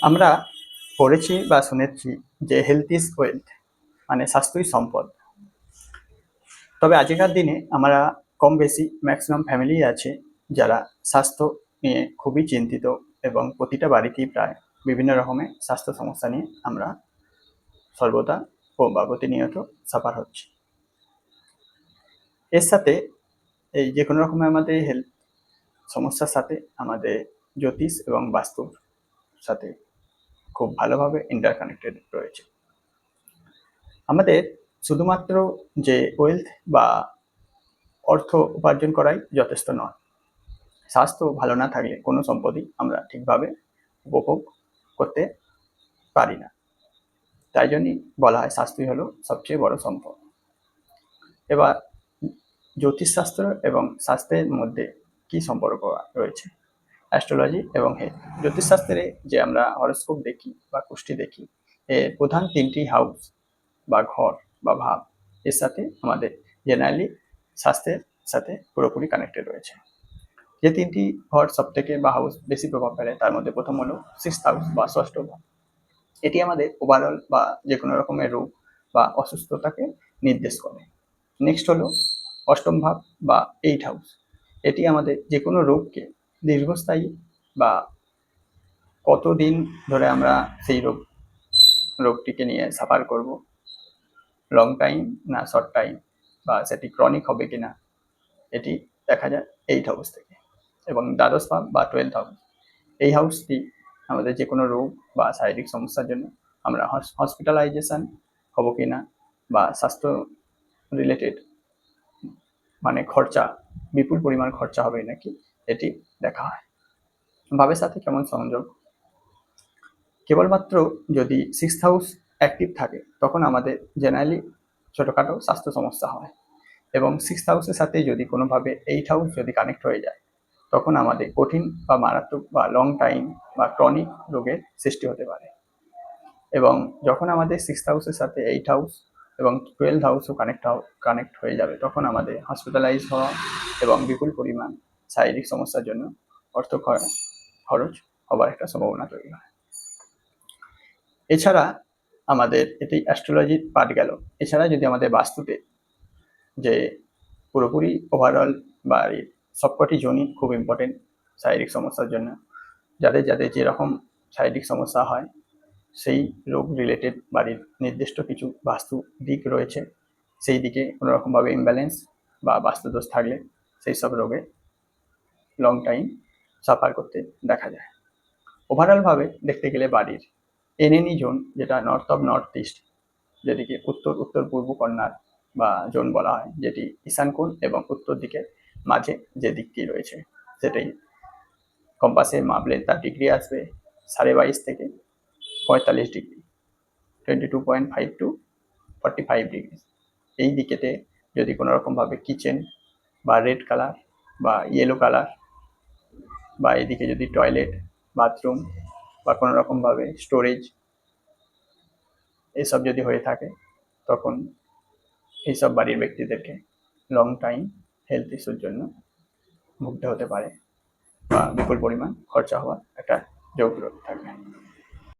আমরা পড়েছি বা শুনেছি যে হেলথ ইজ ওয়েলথ, মানে স্বাস্থ্যই সম্পদ। তবে আগেকার দিনে আমরা কম বেশি ম্যাক্সিমাম ফ্যামিলি আছে যারা স্বাস্থ্য নিয়ে খুবই চিন্তিত, এবং প্রতিটা বাড়িতেই প্রায় বিভিন্ন রকমের স্বাস্থ্য সমস্যা নিয়ে আমরা সর্বদা বা প্রতিনিয়ত সাফার হচ্ছি। এর সাথে এই যে কোনো রকমের আমাদের হেলথ সমস্যার সাথে আমাদের জ্যোতিষ এবং বাস্তুর সাথে খুব ভালোভাবে ইন্টারকানেক্টেড রয়েছে। আমাদের শুধুমাত্র যে ওয়েলথ বা অর্থ উপার্জন করাই যথেষ্ট নয়। স্বাস্থ্য ভালো না থাকলে কোনো সম্পদই আমরা ঠিকভাবে উপভোগ করতে পারি না। তাই জন্যই বলা হয় স্বাস্থ্যই হলো সবচেয়ে বড় সম্পদ। এবার জ্যোতিষশাস্ত্র এবং স্বাস্থ্যের মধ্যে কি সম্পর্ক রয়েছে? অ্যাস্ট্রোলজি এবং হেলথ। জ্যোতিষশাস্ত্রে যে আমরা হরোস্কোপ দেখি বা কুষ্টি দেখি, এর প্রধান তিনটি হাউস বা ঘর বা ভাব এর সাথে আমাদের জেনারেলি স্বাস্থ্যের সাথে পুরোপুরি কানেক্টেড রয়েছে। যে তিনটি ঘর সব থেকে বা হাউস বেশি প্রভাব ফেলে তার মধ্যে প্রথম হলো সিক্সথ হাউস বা ষষ্ঠ ভাব। এটি আমাদের ওভারঅল বা যে কোনো রকমের রোগ বা অসুস্থতাকে নির্দেশ করে। নেক্সট হলো অষ্টম ভাব বা এইট হাউস। এটি আমাদের যে কোনো রোগকে দীর্ঘস্থায়ী বা কতদিন ধরে আমরা সেই রোগটিকে নিয়ে সাফার করব, লং টাইম না শর্ট টাইম, বা সেটি ক্রনিক হবে কিনা, এটি দেখা যায় এইট হাউস থেকে। এবং দ্বাদশ ভাব বা 12th হাউস, এই হাউসটি আমাদের যে কোনো রোগ বা শারীরিক সমস্যার জন্য আমরা হসপিটালাইজেশন হব কিনা, বা স্বাস্থ্য রিলেটেড মানে খরচা, বিপুল পরিমাণ খরচা হবে নাকি, এটি দেখা হয়। ভাবের সাথে কেমন সংযোগ? কেবলমাত্র যদি সিক্সথ হাউস অ্যাক্টিভ থাকে তখন আমাদের জেনারেলি ছোটোখাটো স্বাস্থ্য সমস্যা হয়, এবং সিক্সথ হাউসের সাথে যদি কোনোভাবে এইট হাউস যদি কানেক্ট হয়ে যায় তখন আমাদের কঠিন বা মারাত্মক বা লং টাইম বা ক্রনিক রোগের সৃষ্টি হতে পারে। এবং যখন আমাদের সিক্সথ হাউসের সাথে এইট হাউস এবং 12th হাউসও কানেক্ট হয়ে যাবে তখন আমাদের হসপিটালাইজ হওয়া এবং বিপুল পরিমাণ শারীরিক সমস্যার জন্য অর্থ খরচ হবার একটা সম্ভাবনা তৈরি হয়। এছাড়া আমাদের এটি অ্যাস্ট্রোলজির পার্ট গেল। এছাড়া যদি আমাদের বাস্তুতে যে পুরোপুরি ওভারঅল বাড়ির সবকটি জোনই খুব ইম্পর্টেন্ট শারীরিক সমস্যার জন্য, যাদের যাদের যেরকম শারীরিক সমস্যা হয় সেই রোগ রিলেটেড বাড়ির নির্দিষ্ট কিছু বাস্তু দিক রয়েছে, সেই দিকে কোনোরকমভাবে ইমব্যালেন্স বা বাস্তুদোষ থাকলে সেই সব রোগে লং টাইম সাফার করতে দেখা যায়। ওভারঅলভাবে দেখতে গেলে বাড়ির এনএনি জোন, যেটা নর্থ অফ নর্থ ইস্ট, যেটিকে উত্তর উত্তর পূর্ব কর্নার বা জোন বলা হয়, যেটি ঈশান কোণ এবং উত্তর দিকের মাঝে যে দিকটি রয়েছে, সেটাই কম্পাসে মাপলে তার ডিগ্রি আসবে 22.5 থেকে 45 ডিগ্রি, 22.5 to 45 ডিগ্রি। এই দিকেতে যদি কোনো রকমভাবে কিচেন বা রেড কালার বা ইয়েলো কালার, বা এদিকে যদি টয়লেট, বাথরুম বা কোনো রকমভাবে স্টোরেজ এসব যদি হয়ে থাকে তখন এইসব বাড়ির ব্যক্তিদেরকে লং টাইম হেলথ ইস্যুর জন্য ভুগতে হতে পারে বা বিপুল পরিমাণ খরচা হওয়ার একটা যোগ থাকবে।